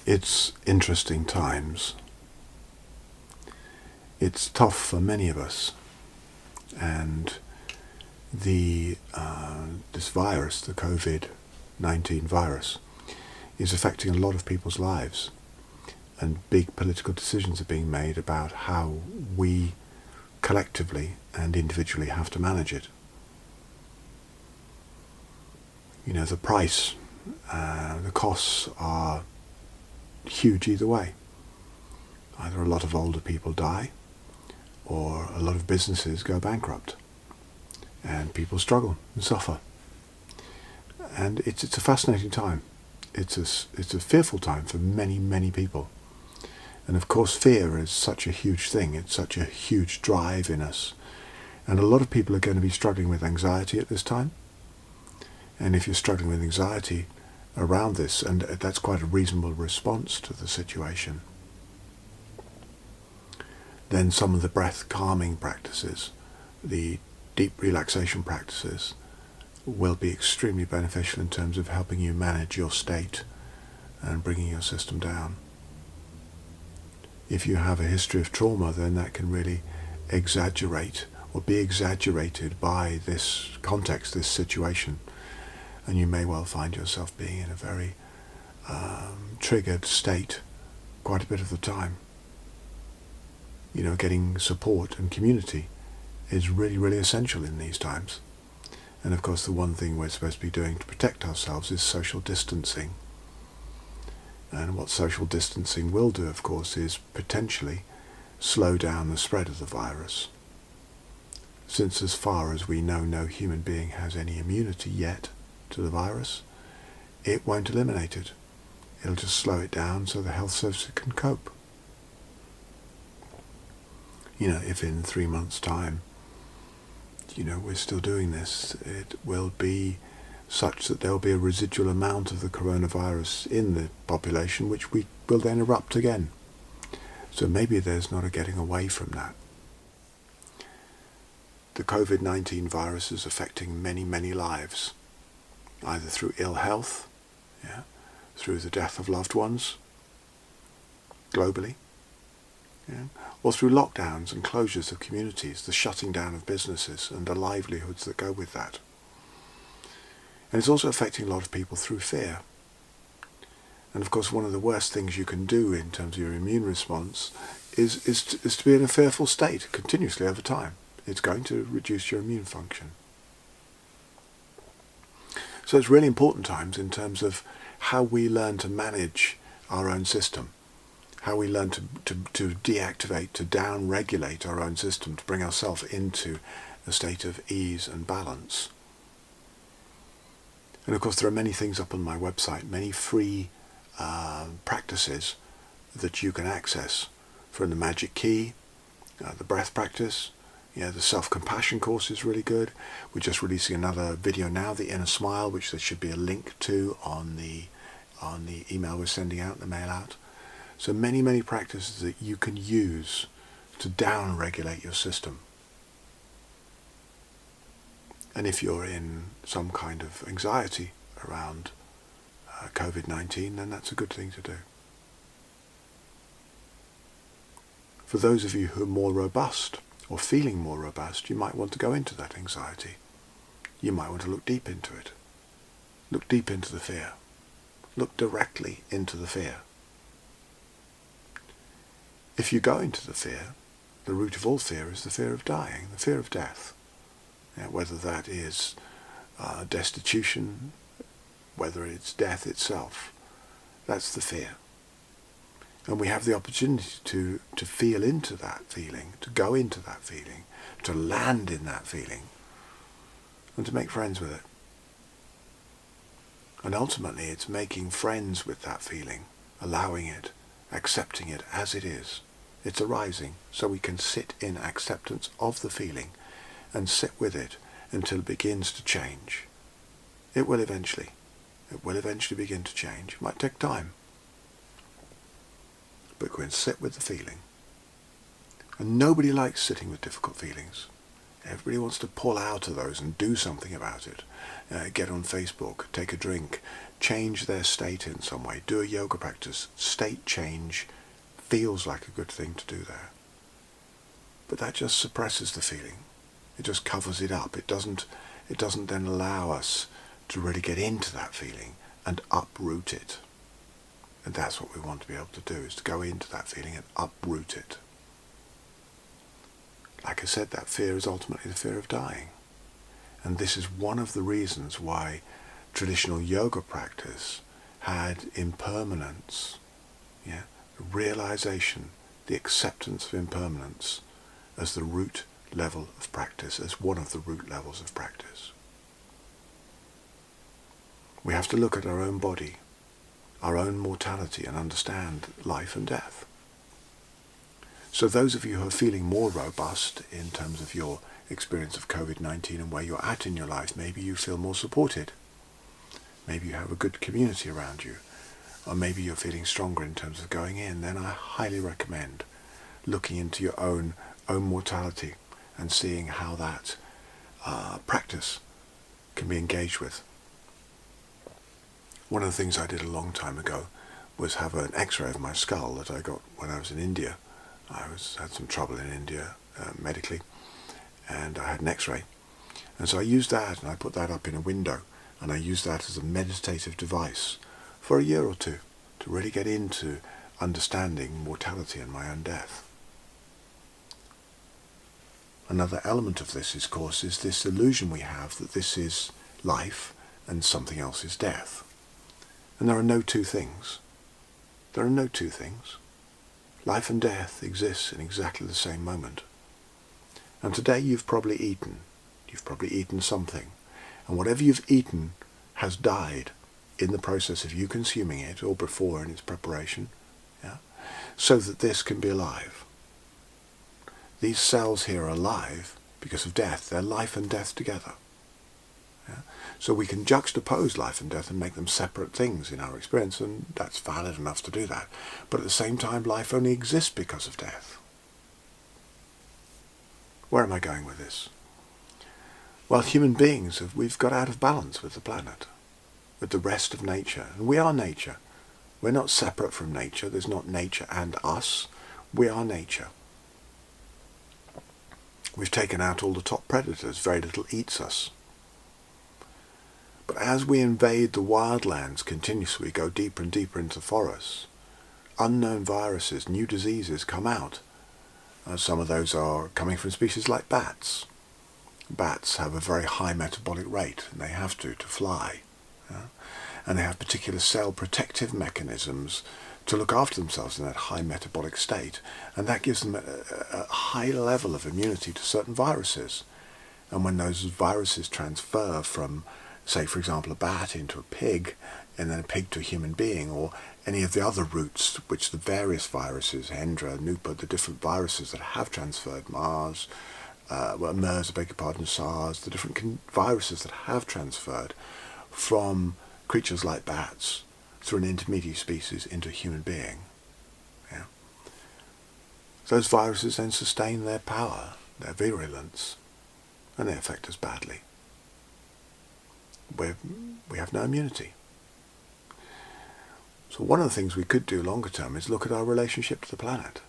It's interesting times. It's tough for many of us, and this virus, the COVID-19 virus, is affecting a lot of people's lives, and big political decisions are being made about how we collectively and individually have to manage it. You know, the price, the costs are huge either way. Either a lot of older people die, or a lot of businesses go bankrupt, and people struggle and suffer. And it's a fascinating time. It's a fearful time for many, many people. And of course, fear is such a huge thing. It's such a huge drive in us. And a lot of people are going to be struggling with anxiety at this time. And if you're struggling with anxiety around this, and that's quite a reasonable response to the situation, then some of the breath calming practices, the deep relaxation practices, will be extremely beneficial in terms of helping you manage your state and bringing your system down. If you have a history of trauma, then that can really exaggerate or be exaggerated by this context, this situation, and you may well find yourself being in a very triggered state quite a bit of the time. You know, getting support and community is really, really essential in these times. And of course, the one thing we're supposed to be doing to protect ourselves is social distancing. And what social distancing will do, of course, is potentially slow down the spread of the virus. Since as far as we know, no human being has any immunity yet to the virus, it won't eliminate it. It'll just slow it down so the health service can cope. You know, if in 3 months' time, you know, we're still doing this, it will be such that there will be a residual amount of the coronavirus in the population, which we will then erupt again. So maybe there's not a getting away from that. The COVID-19 virus is affecting many, many lives, either through ill health, through the death of loved ones, globally, or through lockdowns and closures of communities, the shutting down of businesses and the livelihoods that go with that. And it's also affecting a lot of people through fear. And of course, one of the worst things you can do in terms of your immune response is to be in a fearful state continuously over time. It's going to reduce your immune function. So it's really important times in terms of how we learn to manage our own system, how we learn to deactivate, to down-regulate our own system, to bring ourselves into a state of ease and balance. And of course, there are many things up on my website, many free practices that you can access, from the Magic Key, the breath practice. The self-compassion course is really good. We're just releasing another video now, the Inner Smile, which there should be a link to on the email we're sending out, the mail out. So many, many practices that you can use to down-regulate your system. And if you're in some kind of anxiety around COVID-19, then that's a good thing to do. For those of you who are more robust, or feeling more robust, you might want to go into that anxiety. You might want to look deep into it. Look deep into the fear. Look directly into the fear. If you go into the fear, the root of all fear is the fear of dying, the fear of death. Whether that is destitution, whether it's death itself, that's the fear. And we have the opportunity to feel into that feeling, to go into that feeling, to land in that feeling, and to make friends with it. And ultimately, it's making friends with that feeling, allowing it, accepting it as it is. It's arising, so we can sit in acceptance of the feeling and sit with it until it begins to change. It will eventually begin to change. It might take time. But go and sit with the feeling. And nobody likes sitting with difficult feelings. Everybody wants to pull out of those and do something about it. Get on Facebook, take a drink, change their state in some way, do a yoga practice. State change feels like a good thing to do there. But that just suppresses the feeling. It just covers it up. It doesn't then allow us to really get into that feeling and uproot it. And that's what we want to be able to do, is to go into that feeling and uproot it. Like I said, that fear is ultimately the fear of dying. And this is one of the reasons why traditional yoga practice had impermanence, the realization, the acceptance of impermanence as the root level of practice, as one of the root levels of practice. We have to look at our own body, our own mortality, and understand life and death. So those of you who are feeling more robust in terms of your experience of COVID-19 and where you're at in your life, maybe you feel more supported. Maybe you have a good community around you. Or maybe you're feeling stronger in terms of going in. Then I highly recommend looking into your own mortality and seeing how that practice can be engaged with. One of the things I did a long time ago was have an x-ray of my skull that I got when I was in India. I had some trouble in India medically, and I had an x-ray. And so I used that, and I put that up in a window, and I used that as a meditative device for a year or two to really get into understanding mortality and my own death. Another element of this, of course, is this illusion we have that this is life and something else is death. And there are no two things. There are no two things. Life and death exists in exactly the same moment. And today you've probably eaten. You've probably eaten something. And whatever you've eaten has died in the process of you consuming it, or before in its preparation, so that this can be alive. These cells here are alive because of death. They're life and death together. So we can juxtapose life and death and make them separate things in our experience, and that's valid enough to do that. But at the same time, life only exists because of death. Where am I going with this? Well, human beings, we've got out of balance with the planet, with the rest of nature. And we are nature. We're not separate from nature. There's not nature and us. We are nature. We've taken out all the top predators. Very little eats us. But as we invade the wildlands continuously, go deeper and deeper into forests, unknown viruses, new diseases come out. Some of those are coming from species like bats. Bats have a very high metabolic rate, and they have to fly. And they have particular cell protective mechanisms to look after themselves in that high metabolic state. And that gives them a high level of immunity to certain viruses. And when those viruses transfer from, say, for example, a bat into a pig, and then a pig to a human being, or any of the other routes which the various viruses, Hendra, Nupa, the different viruses that have transferred, MERS, SARS, the different viruses that have transferred from creatures like bats through an intermediate species into a human being. Those viruses then sustain their power, their virulence, and they affect us badly. We have no immunity. So one of the things we could do longer term is look at our relationship to the planet.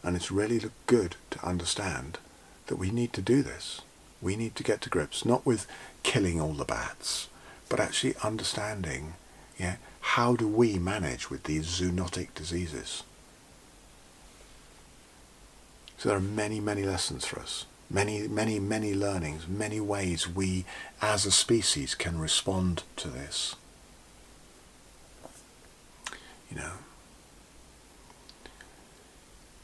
And it's really good to understand that we need to do this. We need to get to grips, not with killing all the bats, but actually understanding, how do we manage with these zoonotic diseases? So there are many, many lessons for us. Many, many, many learnings, many ways we as a species can respond to this.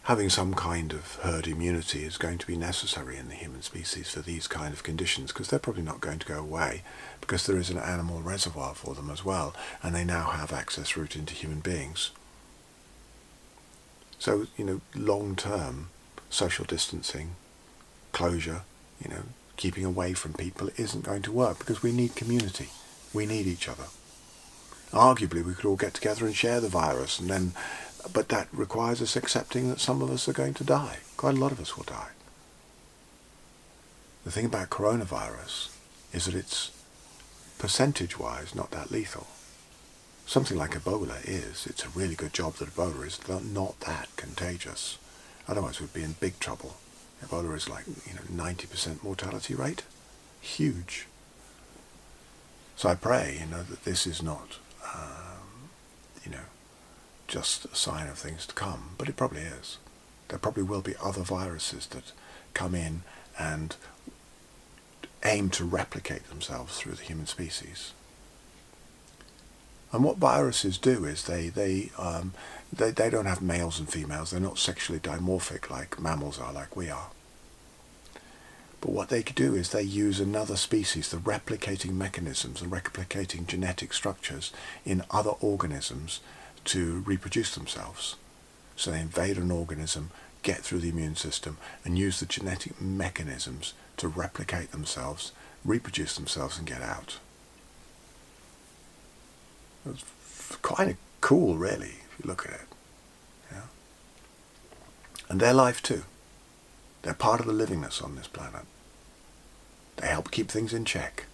Having some kind of herd immunity is going to be necessary in the human species for these kind of conditions, because they're probably not going to go away, because there is an animal reservoir for them as well, and they now have access route into human beings. So, long-term social distancing, closure, keeping away from people isn't going to work, because we need community. We need each other. Arguably, we could all get together and share the virus, but that requires us accepting that some of us are going to die. Quite a lot of us will die. The thing about coronavirus is that it's percentage-wise not that lethal. Something like Ebola is. It's a really good job that Ebola is not that contagious. Otherwise we'd be in big trouble. Ebola is like 90% mortality rate. Huge. So I pray, that this is not, just a sign of things to come. But it probably is. There probably will be other viruses that come in and aim to replicate themselves through the human species. And what viruses do is they don't have males and females. They're not sexually dimorphic like mammals are, like we are. But what they do is they use another species, the replicating mechanisms, the replicating genetic structures in other organisms to reproduce themselves. So they invade an organism, get through the immune system, and use the genetic mechanisms to replicate themselves, reproduce themselves, and get out. It's kind of cool, really, if you look at it. Yeah? And they're life too. They're part of the livingness on this planet. They help keep things in check.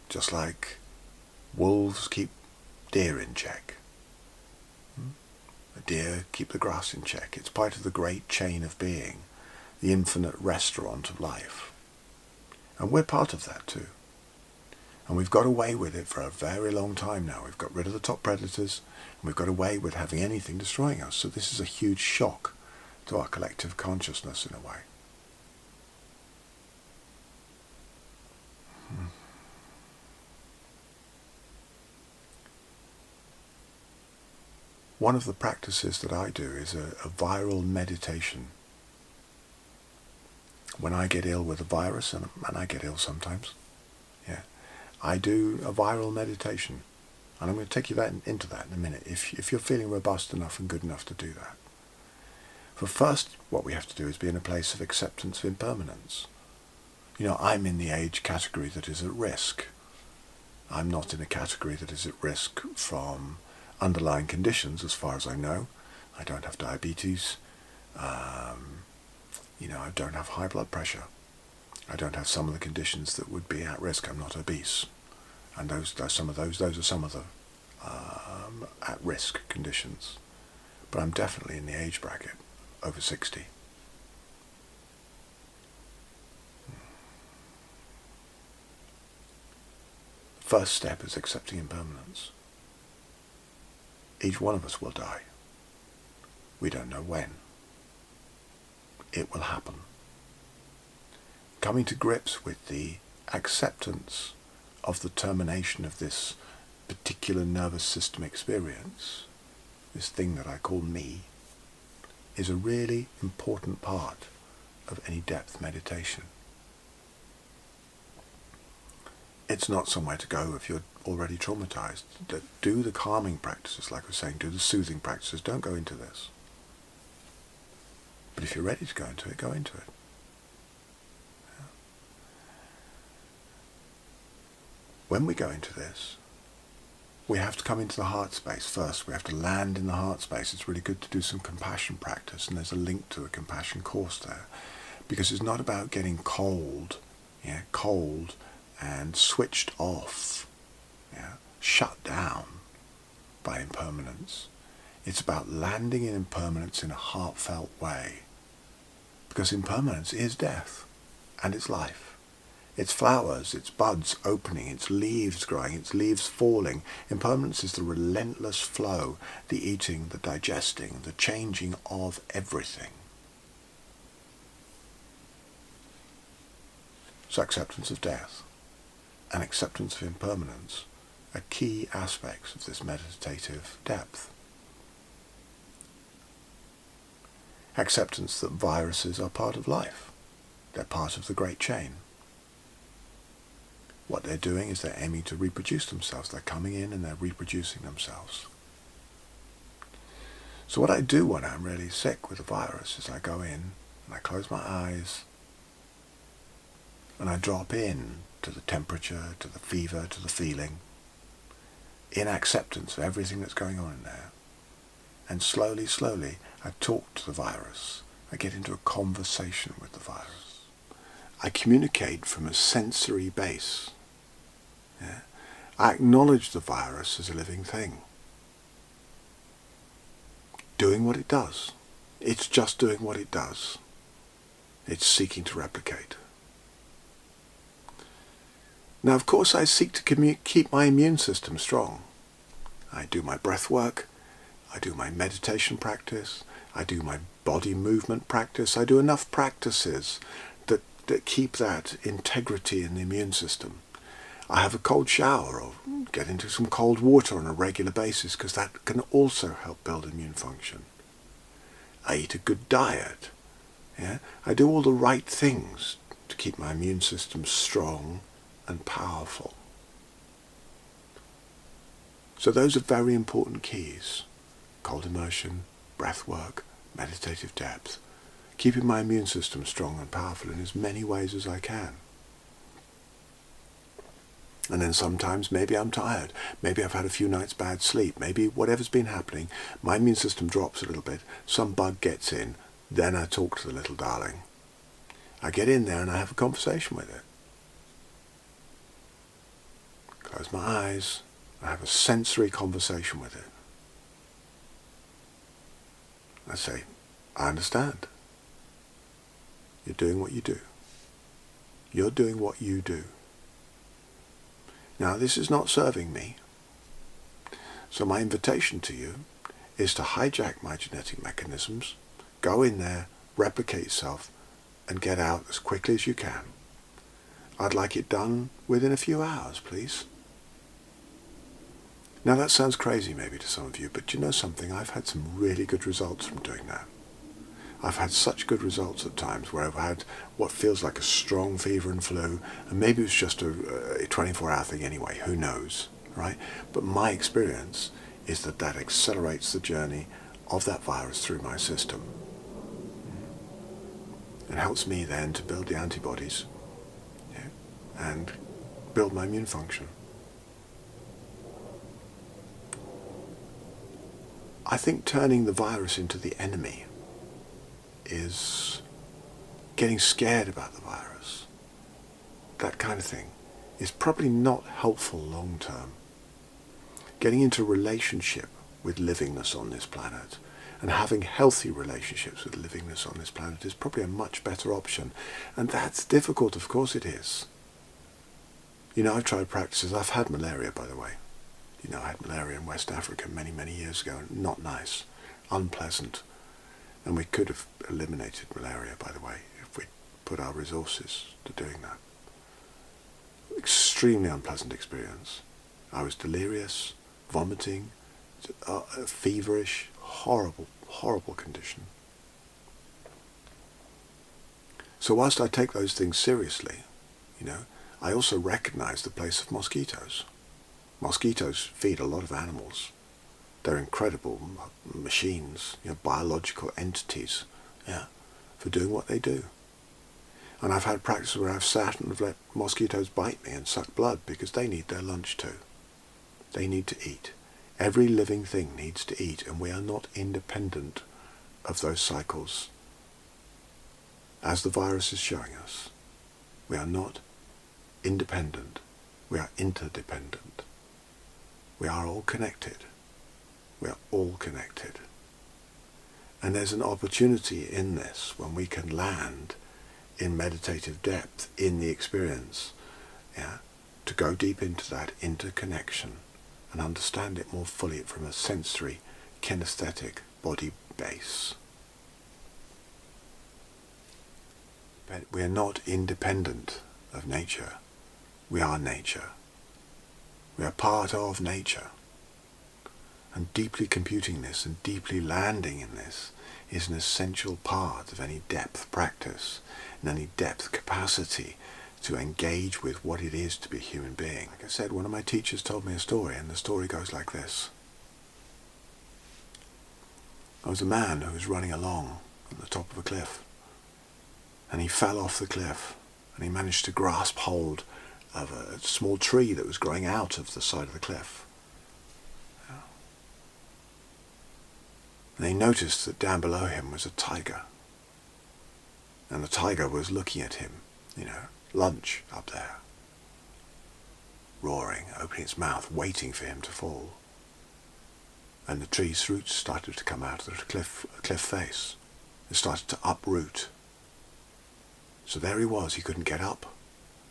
Just like wolves keep deer in check. The deer keep the grass in check. It's part of the great chain of being, the infinite restaurant of life. And we're part of that too. And we've got away with it for a very long time now. We've got rid of the top predators, and we've got away with having anything destroying us. So this is a huge shock to our collective consciousness in a way. One of the practices that I do is a viral meditation. When I get ill with a virus, and I get ill sometimes, I do a viral meditation. And I'm going to take you into that in a minute, if you're feeling robust enough and good enough to do that. For first, what we have to do is be in a place of acceptance of impermanence. I'm in the age category that is at risk. I'm not in a category that is at risk from underlying conditions, as far as I know. I don't have diabetes. I don't have high blood pressure. I don't have some of the conditions that would be at risk. I'm not obese. And those are some of the at-risk conditions. But I'm definitely in the age bracket, over 60. First step is accepting impermanence. Each one of us will die. We don't know when. It will happen. Coming to grips with the acceptance of the termination of this particular nervous system experience, this thing that I call me, is a really important part of any depth meditation. It's not somewhere to go if you're already traumatized. Do the calming practices, like I was saying, do the soothing practices. Don't go into this. But if you're ready to go into it, go into it. Yeah. When we go into this, we have to come into the heart space first. We have to land in the heart space. It's really good to do some compassion practice, and there's a link to a compassion course there. Because it's not about getting cold and switched off, shut down by impermanence. It's about landing in impermanence in a heartfelt way. Because impermanence is death, and it's life. It's flowers, it's buds opening, it's leaves growing, it's leaves falling. Impermanence is the relentless flow, the eating, the digesting, the changing of everything. So acceptance of death and acceptance of impermanence are key aspects of this meditative depth. Acceptance that viruses are part of life. They're part of the great chain. What they're doing is they're aiming to reproduce themselves. They're coming in and they're reproducing themselves. So what I do when I'm really sick with a virus is I go in and I close my eyes and I drop in to the temperature, to the fever, to the feeling, in acceptance of everything that's going on in there. And slowly, I talk to the virus. I get into a conversation with the virus. I communicate from a sensory base. Yeah? I acknowledge the virus as a living thing, doing what it does. It's just doing what it does. It's seeking to replicate. Now, of course, I seek to keep my immune system strong. I do my breath work, I do my meditation practice, I do my body movement practice. I do enough practices that keep that integrity in the immune system. I have a cold shower or get into some cold water on a regular basis because that can also help build immune function. I eat a good diet. Yeah? I do all the right things to keep my immune system strong and powerful. So those are very important keys. Cold immersion, breath work, meditative depth. Keeping my immune system strong and powerful in as many ways as I can. And then sometimes maybe I'm tired. Maybe I've had a few nights bad sleep. Maybe whatever's been happening, my immune system drops a little bit. Some bug gets in. Then I talk to the little darling. I get in there and I have a conversation with it. Close my eyes. I have a sensory conversation with it. I say, I understand. You're doing what you do. You're doing what you do. Now, this is not serving me. So my invitation to you is to hijack my genetic mechanisms, go in there, replicate yourself, and get out as quickly as you can. I'd like it done within a few hours, please. Now, that sounds crazy maybe to some of you, but you know something? I've had some really good results from doing that. I've had such good results at times where I've had what feels like a strong fever and flu, and maybe it was just a 24-hour thing anyway, who knows, right? But my experience is that accelerates the journey of that virus through my system. It helps me then to build the antibodies, yeah, and build my immune function. I think turning the virus into the enemy is getting scared about the virus. That kind of thing is probably not helpful long term. Getting into relationship with livingness on this planet and having healthy relationships with livingness on this planet is probably a much better option. And that's difficult, of course it is. You know, I've tried practices. I've had malaria, by the way. You know, I had malaria in West Africa many, many years ago. Not nice, unpleasant. And we could have eliminated malaria, by the way, if we put our resources to doing that. Extremely unpleasant experience. I was delirious, vomiting, feverish, horrible, horrible condition. So whilst I take those things seriously, you know, I also recognize the place of mosquitoes. Mosquitoes feed a lot of animals. They're incredible machines, you know, biological entities, yeah, for doing what they do. And I've had practice where I've sat and have let mosquitoes bite me and suck blood because they need their lunch too. They need to eat. Every living thing needs to eat, and we are not independent of those cycles. As the virus is showing us, we are not independent. We are interdependent. We are all connected. We are all connected. And there's an opportunity in this when we can land in meditative depth in the experience, yeah, to go deep into that interconnection and understand it more fully from a sensory, kinesthetic body base. But we are not independent of nature. We are nature. We are part of nature. And deeply computing this and deeply landing in this is an essential part of any depth practice and any depth capacity to engage with what it is to be a human being. Like I said, one of my teachers told me a story, and the story goes like this. There was a man who was running along at the top of a cliff, and he fell off the cliff, and he managed to grasp hold of a small tree that was growing out of the side of the cliff. And he noticed that down below him was a tiger. And the tiger was looking at him lunch up there, roaring, opening its mouth, waiting for him to fall. And the tree's roots started to come out of the cliff face. It started to uproot. So there he was, he couldn't get up,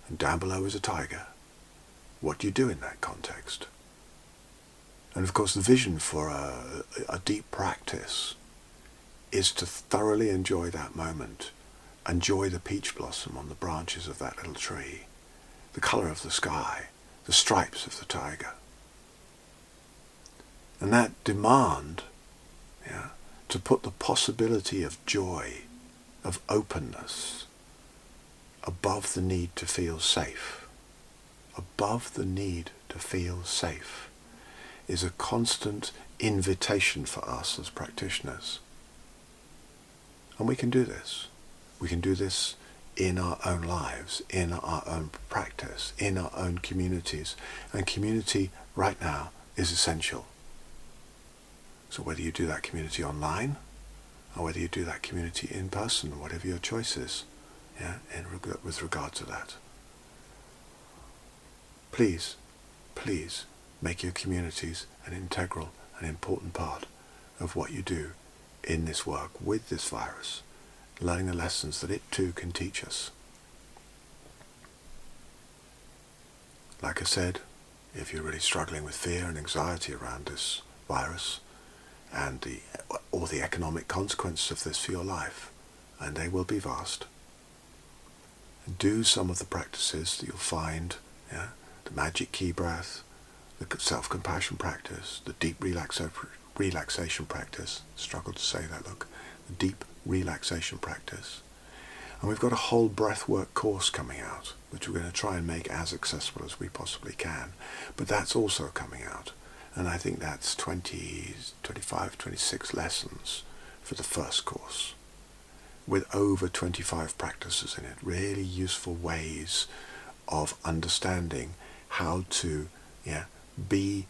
and down below was a tiger. What do you do in that context? And of course the vision for a deep practice is to thoroughly enjoy that moment, enjoy the peach blossom on the branches of that little tree, the colour of the sky, the stripes of the tiger. And that demand, to put the possibility of joy, of openness, above the need to feel safe, above the need to feel safe, is a constant invitation for us as practitioners. And we can do this. We can do this in our own lives, in our own practice, in our own communities. And community right now is essential. So whether you do that community online, or whether you do that community in person, whatever your choice is, with regard to that, please make your communities an integral and important part of what you do in this work with this virus, learning the lessons that it too can teach us. Like I said, if you're really struggling with fear and anxiety around this virus and all the economic consequences of this for your life, and they will be vast, do some of the practices that you'll find, the magic key breath, the self-compassion practice, the deep relaxation practice, struggle to say that, the deep relaxation practice. And we've got a whole breathwork course coming out, which we're going to try and make as accessible as we possibly can. But that's also coming out. And I think that's 25, 26 lessons for the first course, with over 25 practices in it, really useful ways of understanding how to be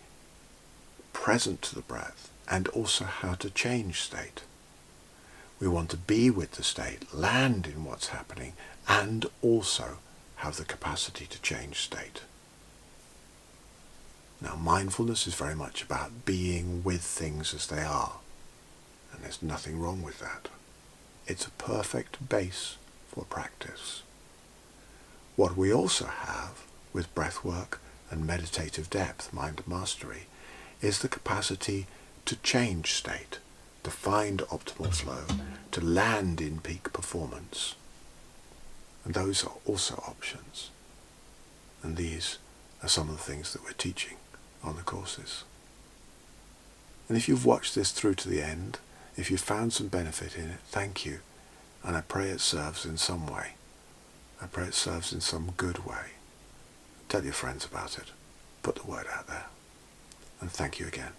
present to the breath, and also how to change state. We want to be with the state, land in what's happening, and also have the capacity to change state. Now, mindfulness is very much about being with things as they are, and there's nothing wrong with that. It's a perfect base for practice. What we also have with breathwork and meditative depth, mind mastery, is the capacity to change state, to find optimal flow, to land in peak performance. And those are also options. And these are some of the things that we're teaching on the courses. And if you've watched this through to the end, if you've found some benefit in it, thank you. And I pray it serves in some way. I pray it serves in some good way. Tell your friends about it. Put the word out there. And thank you again.